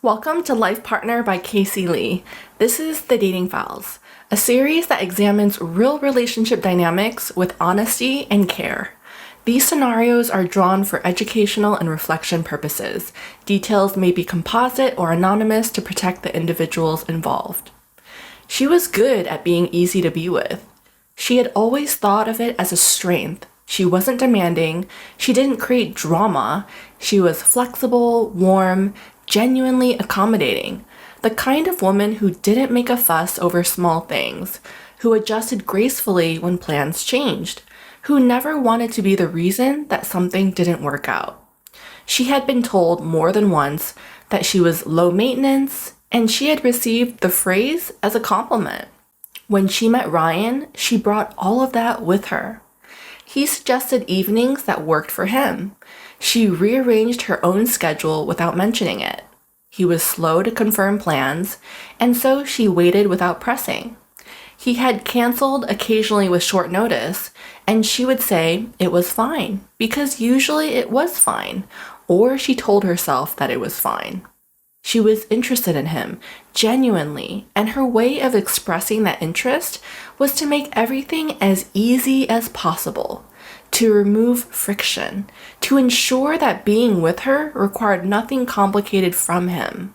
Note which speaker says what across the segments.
Speaker 1: Welcome to Life Partner by Casey Lee. This is The Dating Files, a series that examines real relationship dynamics with honesty and care. These scenarios are drawn for educational and reflection purposes. Details may be composite or anonymous to protect the individuals involved. She was good at being easy to be with. She had always thought of it as a strength. She wasn't demanding. She didn't create drama. She was flexible, warm, genuinely accommodating. The kind of woman who didn't make a fuss over small things, who adjusted gracefully when plans changed, who never wanted to be the reason that something didn't work out. She had been told more than once that she was low maintenance, and she had received the phrase as a compliment. When she met Ryan, she brought all of that with her. He suggested evenings that worked for him. She rearranged her own schedule without mentioning it. He was slow to confirm plans, and so she waited without pressing. He had canceled occasionally with short notice, and she would say it was fine, because usually it was fine, or she told herself that it was fine. She was interested in him, genuinely, and her way of expressing that interest was to make everything as easy as possible, to remove friction, to ensure that being with her required nothing complicated from him.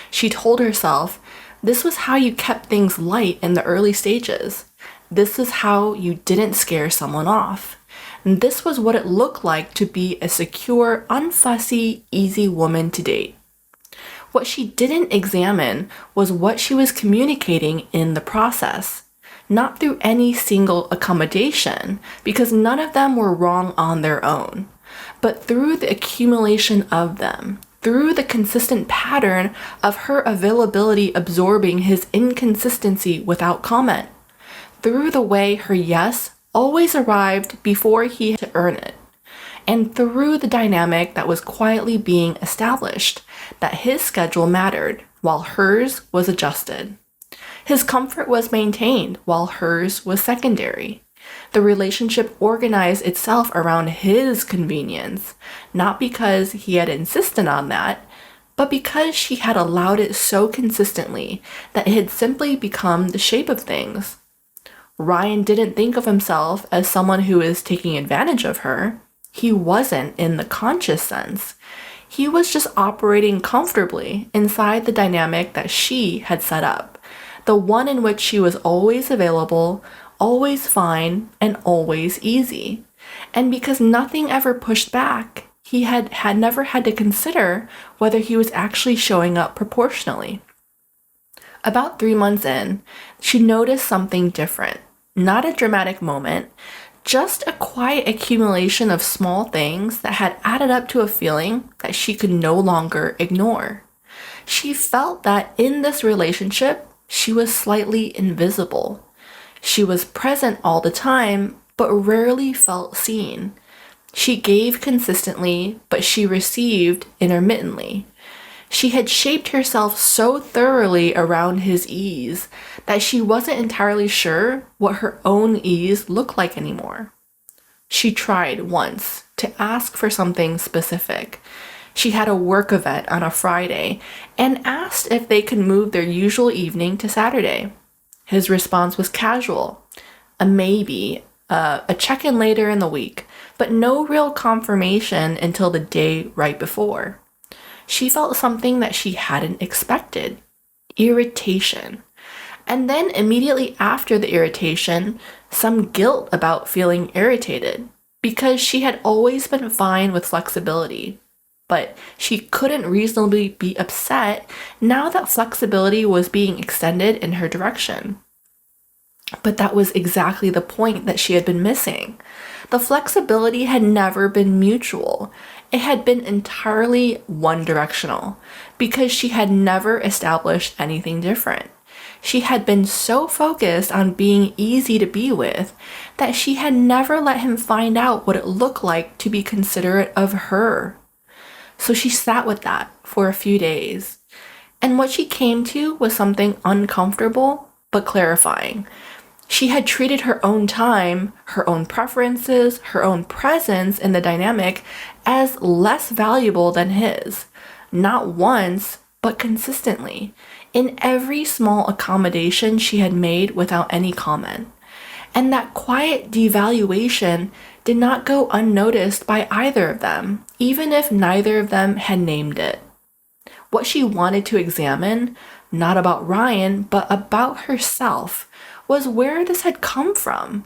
Speaker 1: She told herself, this was how you kept things light in the early stages. This is how you didn't scare someone off. And this was what it looked like to be a secure, unfussy, easy woman to date. What she didn't examine was what she was communicating in the process. Not through any single accommodation, because none of them were wrong on their own, but through the accumulation of them, through the consistent pattern of her availability absorbing his inconsistency without comment, through the way her yes always arrived before he had to earn it, and through the dynamic that was quietly being established, that his schedule mattered while hers was adjusted. His comfort was maintained while hers was secondary. The relationship organized itself around his convenience, not because he had insisted on that, but because she had allowed it so consistently that it had simply become the shape of things. Ryan didn't think of himself as someone who was taking advantage of her. He wasn't in the conscious sense. He was just operating comfortably inside the dynamic that she had set up. The one in which she was always available, always fine, and always easy. And because nothing ever pushed back, he had never had to consider whether he was actually showing up proportionally. About 3 months in, she noticed something different. Not a dramatic moment, just a quiet accumulation of small things that had added up to a feeling that she could no longer ignore. She felt that in this relationship, she was slightly invisible. She was present all the time, but rarely felt seen. She gave consistently, but she received intermittently. She had shaped herself so thoroughly around his ease that she wasn't entirely sure what her own ease looked like anymore. She tried once to ask for something specific. She had a work event on a Friday and asked if they could move their usual evening to Saturday. His response was casual, a maybe, a check-in later in the week, but no real confirmation until the day right before. She felt something that she hadn't expected, irritation. And then immediately after the irritation, some guilt about feeling irritated, because she had always been fine with flexibility. But she couldn't reasonably be upset now that flexibility was being extended in her direction. But that was exactly the point that she had been missing. The flexibility had never been mutual. It had been entirely one-directional, because she had never established anything different. She had been so focused on being easy to be with that she had never let him find out what it looked like to be considerate of her. So she sat with that for a few days. And what she came to was something uncomfortable but clarifying. She had treated her own time, her own preferences, her own presence in the dynamic as less valuable than his. Not once, but consistently, in every small accommodation she had made without any comment. And that quiet devaluation did not go unnoticed by either of them, even if neither of them had named it. What she wanted to examine, not about Ryan, but about herself, was where this had come from.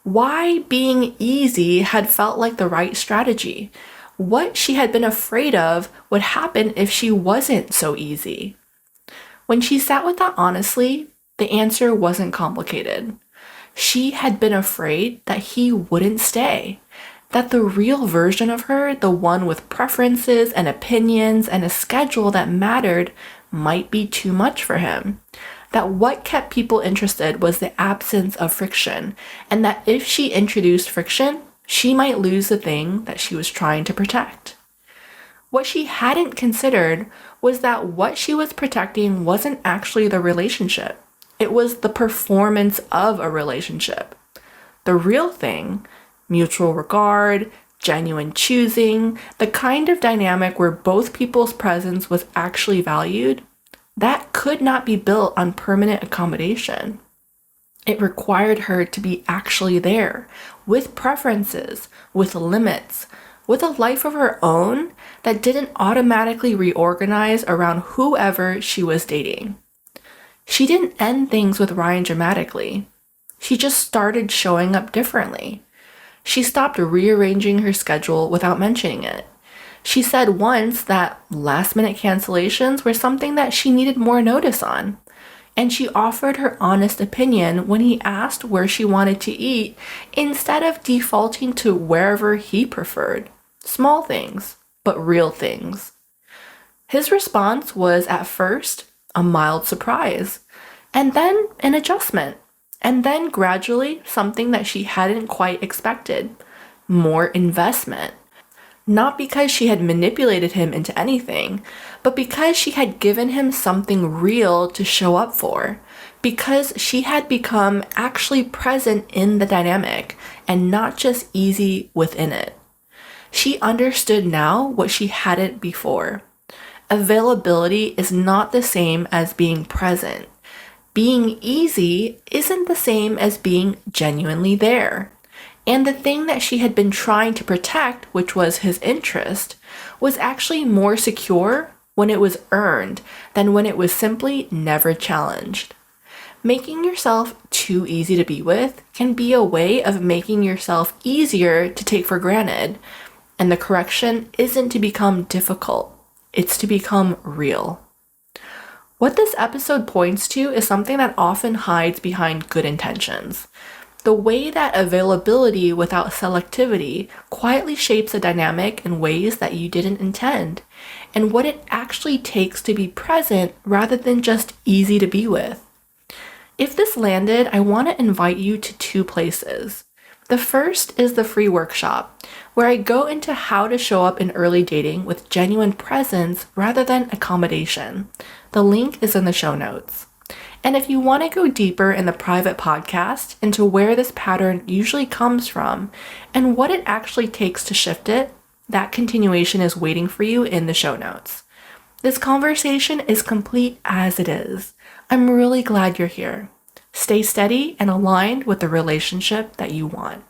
Speaker 1: Why being easy had felt like the right strategy. What she had been afraid of would happen if she wasn't so easy. When she sat with that honestly, the answer wasn't complicated. She had been afraid that he wouldn't stay, that the real version of her, the one with preferences and opinions and a schedule that mattered, might be too much for him. That what kept people interested was the absence of friction, and that if she introduced friction, she might lose the thing that she was trying to protect. What she hadn't considered was that what she was protecting wasn't actually the relationship. It was the performance of a relationship. The real thing, mutual regard, genuine choosing, the kind of dynamic where both people's presence was actually valued, that could not be built on permanent accommodation. It required her to be actually there, with preferences, with limits, with a life of her own that didn't automatically reorganize around whoever she was dating. She didn't end things with Ryan dramatically. She just started showing up differently. She stopped rearranging her schedule without mentioning it. She said once that last-minute cancellations were something that she needed more notice on. And she offered her honest opinion when he asked where she wanted to eat instead of defaulting to wherever he preferred. Small things, but real things. His response was at first a mild surprise, and then an adjustment, and then gradually something that she hadn't quite expected, more investment. Not because she had manipulated him into anything, but because she had given him something real to show up for, because she had become actually present in the dynamic and not just easy within it. She understood now what she hadn't before. Availability is not the same as being present. Being easy isn't the same as being genuinely there. And the thing that she had been trying to protect, which was his interest, was actually more secure when it was earned than when it was simply never challenged. Making yourself too easy to be with can be a way of making yourself easier to take for granted. And the correction isn't to become difficult, it's to become real. What this episode points to is something that often hides behind good intentions. The way that availability without selectivity quietly shapes a dynamic in ways that you didn't intend, and what it actually takes to be present rather than just easy to be with. If this landed, I want to invite you to two places. The first is the free workshop, where I go into how to show up in early dating with genuine presence rather than accommodation. The link is in the show notes. And if you want to go deeper in the private podcast into where this pattern usually comes from and what it actually takes to shift it, that continuation is waiting for you in the show notes. This conversation is complete as it is. I'm really glad you're here. Stay steady and aligned with the relationship that you want.